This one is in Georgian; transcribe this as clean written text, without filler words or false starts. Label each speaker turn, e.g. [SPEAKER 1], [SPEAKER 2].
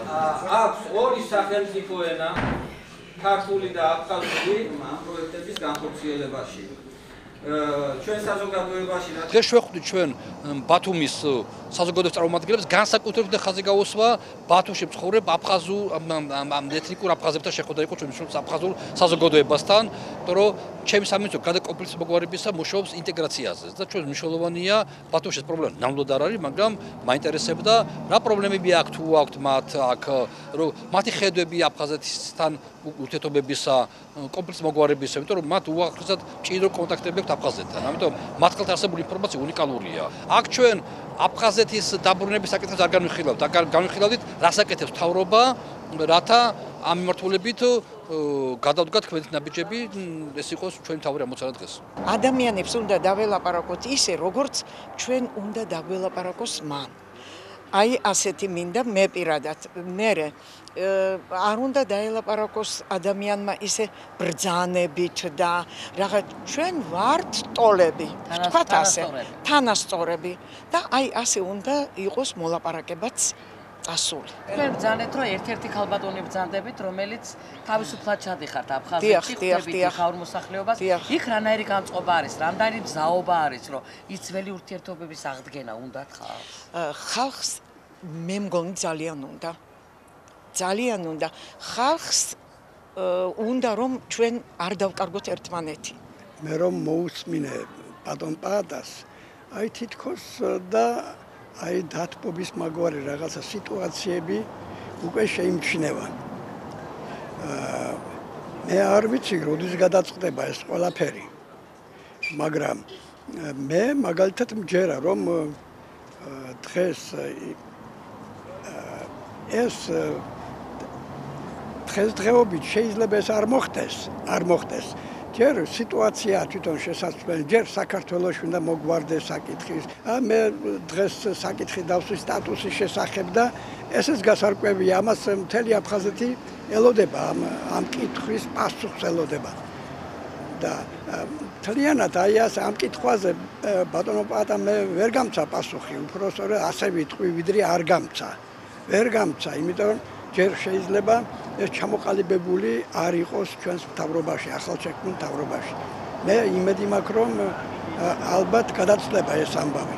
[SPEAKER 1] აქვს ორი სახელმწიფო ენა, ქართული და აფხაზური პროექტების განხორციელებაში. ჩვენ საზოგადოებაში
[SPEAKER 2] დღეს შევხვდით ჩვენ ბათუმის საზოგადოების წარმომადგენლებს განსაკუთრებით ხაზი გაუსვა ბათუმში მცხოვრებ აფხაზურ ეთნიკურ აფხაზებთან შეხვედრა იყო ჩვენ აფხაზურ საზოგადოებასთან, რომ ჩემი სამინისტრო გარდა კონფლიქტის მოგვარებისა მუშაობს ინტეგრაციაზე და ჩვენ მნიშვნელოვანია ბათუმში პრობლემა ნამდვილად არ არის, მაგრამ მაინტერესებდა რა პრობლემები აქვს თუ აქვთ მათ აქ რომ მათი ხედვები აფხაზეთთან ურთიერთობებისა კონფლიქტის მოგვარებისა, იმიტომ რომ მათ უახლესად ჭირო კონტაქტები აქვთ აფხაზეთთან. ამიტომ მათ ხელთ არსებული ინფორმაცია უნიკალურია. აქ ჩვენ აფხაზეთის დაბრუნების საკითხებს არ განვიხილავთ, განვიხილავთ რას აკეთებს მთავრობა, რათა ამ მიმართულებით გადავდგათ ქმედით ნაბიჯები, ეს იყოს ჩვენი მთავარი ამოცანა დღეს.
[SPEAKER 3] ადამიანებს უნდა დაველაპარაკოთ ისე, როგორც ჩვენ უნდა დაგველაპარაკოს მან. აი ასეთი მინდა მე პირადად, მე არ უნდა დაელაპარაკოს ადამიანმა ისე ბრძანებით და რაღაც ჩვენ ვართ ტოლები, ვთქვათ ასე, თანასწორები და აი ასე უნდა იყოს მოლაპარაკებაც წასული.
[SPEAKER 4] თქვენ ბრძანეთ, რომ ერთ-ერთი ქალბატონი ბრძანდებით, რომელიც თავისუფლად ჩადიხართ აფხაზეთში, ხვდებით ხაურ მოსახლეობას, იქ რანაირი განწყობა არის, რამდენი მზაობა არის, რომ ის ძველი ურთიერთობების აღდგენა უნდათ ხალხს?
[SPEAKER 3] ხალხს მე მგონი ძალიან უნდა ხალხს უნდა რომ ჩვენ არ დავკარგოთ ერთმანეთი.
[SPEAKER 5] მე რომ მოусმინე ბატონ პაადას, აი თითქოს და აი დათბობის მაგვარი რაღაცა სიტუაციები უკვე შეიმჩნევა. მე არ ვიცი, როდის გადაწყდება ეს ყველაფერი. მაგრამ მე მაგალითად მჯერა, რომ დღეს ეს დღესდღეობით შეიძლება ეს არ მოხდეს. ჯერ სიტუაცია თვითონ შესაძლებელი, ჯერ საქართველოს უნდა მოგვარდეს საკითხის. მე დღეს საკითხი დავსვის სტატუსის შესახებ და ესეც გასარკვევია, ამას მთელი აფხაზეთი ელოდება, ამ კითხვის პასუხს ელოდება. და თლიანად აი ასე ამ კითხვაზე ბატონო პაატა მე ვერ გამცა პასუხი, უფრო სწორედ ასე ვიტყვი, ვიდრე არ გამცა. ვერ გამცა, იმიტომ რომ ჯერ შეიძლება ეს ჩამოყალიბებული არ იყოს ჩვენს მთავრობაში, ახალშექმნილ მთავრობაში. მე იმედი მაქვს, რომ ალბათ გადაცლება ეს ამბავი.